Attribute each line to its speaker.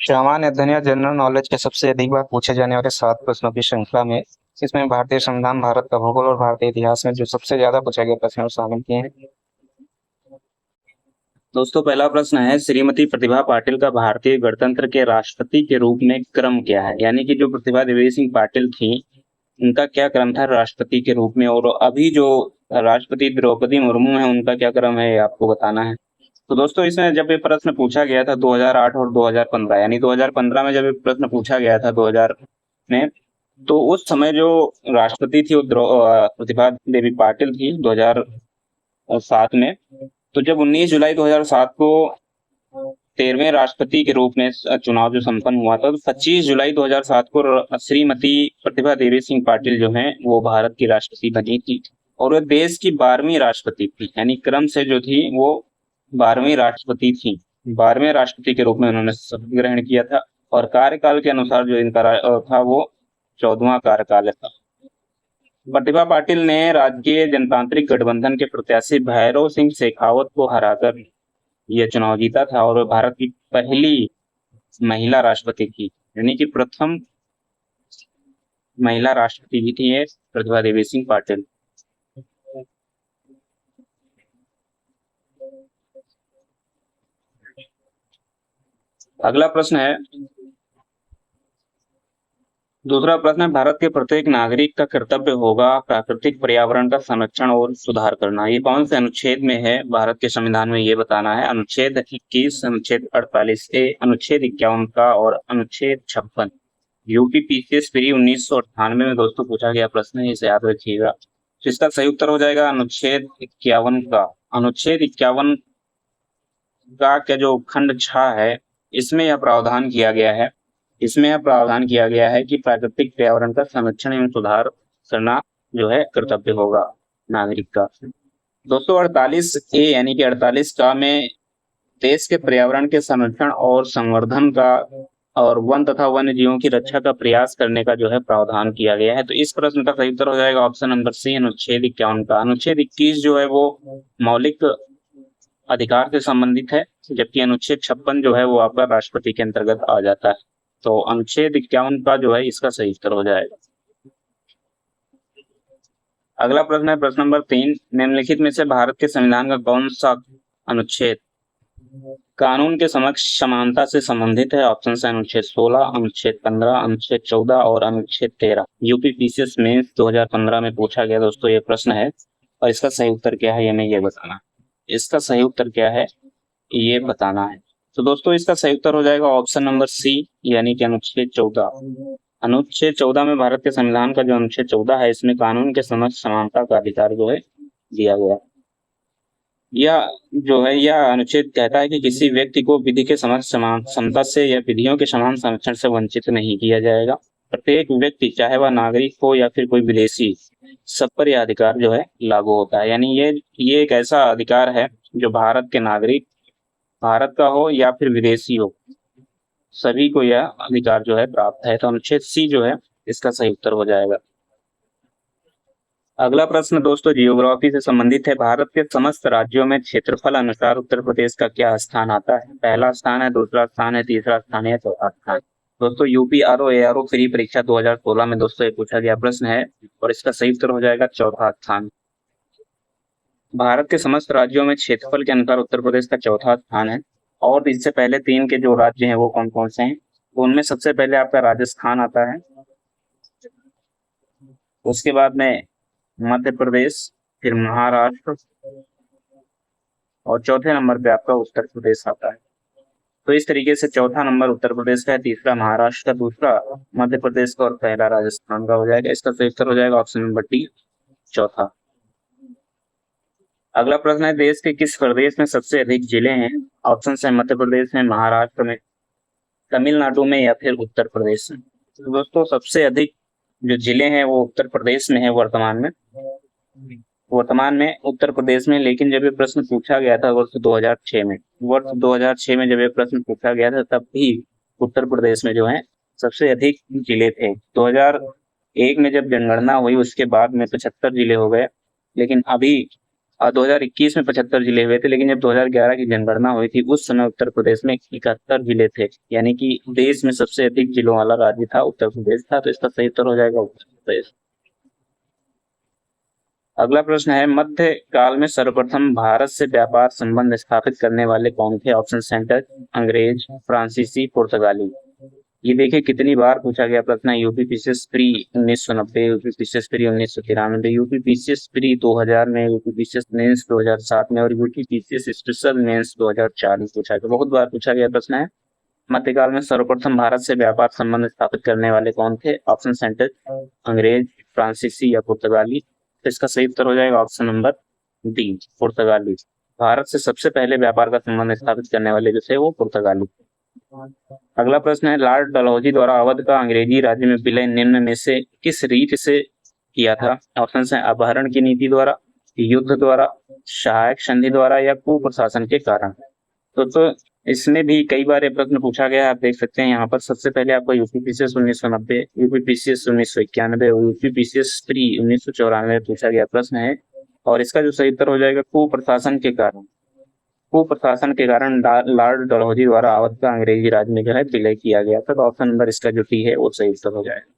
Speaker 1: सामान्य अध्ययन या जनरल नॉलेज के सबसे अधिक बार पूछे जाने वाले 7 प्रश्नों की श्रृंखला में इसमें भारतीय संविधान, भारत का भूगोल और भारतीय इतिहास में जो सबसे ज्यादा पूछे गए प्रश्न शामिल किए हैं।
Speaker 2: दोस्तों, पहला प्रश्न है, श्रीमती प्रतिभा पाटिल का भारतीय गणतंत्र के राष्ट्रपति के रूप में क्रम क्या है? यानी कि जो प्रतिभा देवी सिंह पाटिल थी, उनका क्या क्रम था राष्ट्रपति के रूप में, और अभी जो राष्ट्रपति द्रौपदी मुर्मू है उनका क्या क्रम है, ये आपको बताना है। तो दोस्तों, इसमें जब ये प्रश्न पूछा गया था 2008 और 2015, यानी 2015 में जब ये प्रश्न पूछा गया था 2000 में, तो उस समय जो राष्ट्रपति थी वो प्रतिभा देवी पाटिल थी 2007 में। तो जब 19 जुलाई 2007 को 13वें राष्ट्रपति के रूप में चुनाव जो संपन्न हुआ था, तो 25 जुलाई 2007 को श्रीमती प्रतिभा देवी सिंह पाटिल जो है वो भारत की राष्ट्रपति बनी थी, और वह देश की 12वीं राष्ट्रपति थी। यानी क्रम से जो थी वो 12वीं राष्ट्रपति थी। 12वें राष्ट्रपति के रूप में उन्होंने शपथ ग्रहण किया था, और कार्यकाल के अनुसार जो इनका था वो 14वां कार्यकाल था। प्रतिभा पाटिल ने राष्ट्रीय जनतांत्रिक गठबंधन के प्रत्याशी भैरव सिंह शेखावत को हराकर यह चुनाव जीता था, और भारत की पहली महिला राष्ट्रपति थी, यानी कि प्रथम महिला राष्ट्रपति भी थी ये प्रतिभा देवी सिंह पाटिल। अगला प्रश्न है, दूसरा प्रश्न है, भारत के प्रत्येक नागरिक का कर्तव्य होगा प्राकृतिक पर्यावरण का संरक्षण और सुधार करना। ये कौन से अनुच्छेद में है भारत के संविधान में, ये बताना है। अनुच्छेद 21, अनुच्छेद 48 ए, अनुच्छेद 51 का और अनुच्छेद 56। यूपी पीसीएस प्री 1998 में दोस्तों पूछा गया प्रश्न है, इसे याद रखिएगा। तो इसका सही उत्तर हो जाएगा अनुच्छेद 51 का। अनुच्छेद 51 का जो खंड 6 है, इसमें यह प्रावधान किया गया है, कि प्राकृतिक पर्यावरण का संरक्षण एवं सुधार करना जो है कर्तव्य होगा नागरिक का। दोस्तों, 48 ए यानी कि 48 का में देश के पर्यावरण के संरक्षण और संवर्धन का और वन तथा वन्य जीवों की रक्षा का प्रयास करने का जो है प्रावधान किया गया है। तो इस प्रश्न का सही उत्तर हो जाएगा ऑप्शन नंबर सी, अनुच्छेद 51 का। अनुच्छेद 21 जो है वो मौलिक अधिकार से संबंधित है, जबकि अनुच्छेद 56 जो है वो आपका राष्ट्रपति के अंतर्गत आ जाता है। तो अनुच्छेद 51 का जो है इसका सही उत्तर हो जाएगा। अगला प्रश्न है प्रश्न नंबर 3, निम्नलिखित में से भारत के संविधान का कौन सा अनुच्छेद कानून के समक्ष समानता से संबंधित है? ऑप्शन है अनुच्छेद 16, अनुच्छेद 15, अनुच्छेद 14 और अनुच्छेद 13। यूपी पीसीएस मेंस 2015 में पूछा गया दोस्तों ये प्रश्न है, और इसका सही उत्तर क्या है ये बताना। इसका सही उत्तर क्या है ये बताना है। तो दोस्तों, इसका सही उत्तर हो जाएगा ऑप्शन नंबर सी, यानी कि अनुच्छेद 14। अनुच्छेद 14 में भारत के संविधान का जो अनुच्छेद 14 है, इसमें कानून के समक्ष समानता का अधिकार जो है दिया गया। यह अनुच्छेद कहता है कि किसी व्यक्ति को विधि के समक्ष समता से या विधियों के समान संरक्षण से वंचित नहीं किया जाएगा। प्रत्येक व्यक्ति, चाहे वह नागरिक हो या फिर कोई विदेशी, सब पर यह अधिकार जो है लागू होता है। यानी ये एक ऐसा अधिकार है जो भारत के नागरिक, भारत का हो या फिर विदेशी हो, सभी को यह अधिकार जो है प्राप्त है। तो अनुच्छेद सी जो है इसका सही उत्तर हो जाएगा। अगला प्रश्न दोस्तों जियोग्राफी से संबंधित है। भारत के समस्त राज्यों में क्षेत्रफल अनुसार उत्तर प्रदेश का क्या स्थान आता है? पहला स्थान है, दूसरा स्थान है, तीसरा स्थान है, चौथा स्थान। दोस्तों, यूपी आरओ फ्री परीक्षा 2016 में दोस्तों ये पूछा गया प्रश्न है, और इसका सही उत्तर हो जाएगा चौथा स्थान। भारत के समस्त राज्यों में क्षेत्रफल के अनुसार उत्तर प्रदेश का चौथा स्थान है, और इससे पहले 3 के जो राज्य हैं वो कौन कौन से हैं? उनमें सबसे पहले आपका राजस्थान आता है, उसके बाद में मध्य प्रदेश, फिर महाराष्ट्र, और चौथे नंबर पे आपका उत्तर प्रदेश आता है। तो इस तरीके से चौथा नंबर उत्तर प्रदेश का है, तीसरा महाराष्ट्र का, दूसरा मध्य प्रदेश का और पहला राजस्थान का हो जाएगा। इसका सही उत्तर हो जाएगा ऑप्शन नंबर डी, चौथा। अगला प्रश्न है, देश के किस प्रदेश में सबसे अधिक जिले हैं? ऑप्शन है मध्य प्रदेश में, महाराष्ट्र में, तमिलनाडु में या फिर उत्तर प्रदेश में। तो दोस्तों, सबसे अधिक जो जिले हैं वो उत्तर प्रदेश में है वर्तमान में उत्तर प्रदेश में। लेकिन जब ये प्रश्न पूछा गया था वर्ष 2006 में जब ये प्रश्न पूछा गया था, तब भी उत्तर प्रदेश में जो है सबसे अधिक जिले थे। 2001 में जब जनगणना हुई उसके बाद में 75 जिले हो गए, लेकिन 2021 में 75 जिले हुए थे, लेकिन जब 2011 की जनगणना हुई थी उस समय उत्तर प्रदेश में 71 जिले थे, यानी कि देश में सबसे अधिक जिलों वाला राज्य था उत्तर प्रदेश था। तो इसका सही उत्तर हो जाएगा उत्तर प्रदेश। अगला प्रश्न है, मध्य काल में सर्वप्रथम भारत से व्यापार संबंध स्थापित करने वाले कौन थे? ऑप्शन सेंटर, अंग्रेज, फ्रांसीसी, पुर्तगाली। ये देखिए कितनी बार पूछा गया प्रश्न है। UP PCS pre 1990, UP PCS pre 1993, UP PCS pre 2000 में, यूपी पीसीएस मेंस 2007 में और यूपी पीसीएस स्पेशल मेंस 2004 में पूछा गया। बहुत बार पूछा गया प्रश्न है। मध्यकाल में सर्वप्रथम भारत से व्यापार संबंध स्थापित करने वाले कौन थे? ऑप्शन सेंटर, अंग्रेज, फ्रांसीसी या पुर्तगाली। तो इसका सही उत्तर हो जाएगा ऑप्शन नंबर डी, पुर्तगाली। भारत से सबसे पहले व्यापार का संबंध स्थापित करने वाले जो थे वो पुर्तगाली। अगला प्रश्न है, लॉर्ड डलहौजी द्वारा अवध का अंग्रेजी राज्य में विलय निम्न में से किस रीत से किया था? ऑप्शन है अपहरण की नीति द्वारा, युद्ध द्वारा, सहायक संधि द्वारा या कुप्रशासन के कारण। तो इसमें भी कई बार ये प्रश्न पूछा गया है। आप देख सकते हैं यहाँ पर सबसे पहले आपको यूपी पीसीएस 1990, यूपी पीसीएस 1991 और यूपी पीसीएस प्री 1994 पूछा गया प्रश्न है। और इसका जो सही उत्तर हो जाएगा कुप्रशासन के कारण। कुप्रशासन के कारण लॉर्ड डलहौजी द्वारा अवध का अंग्रेजी राज में जो है विलय किया गया था। तो ऑप्शन नंबर इसका जो टी है वो सही उत्तर हो जाएगा।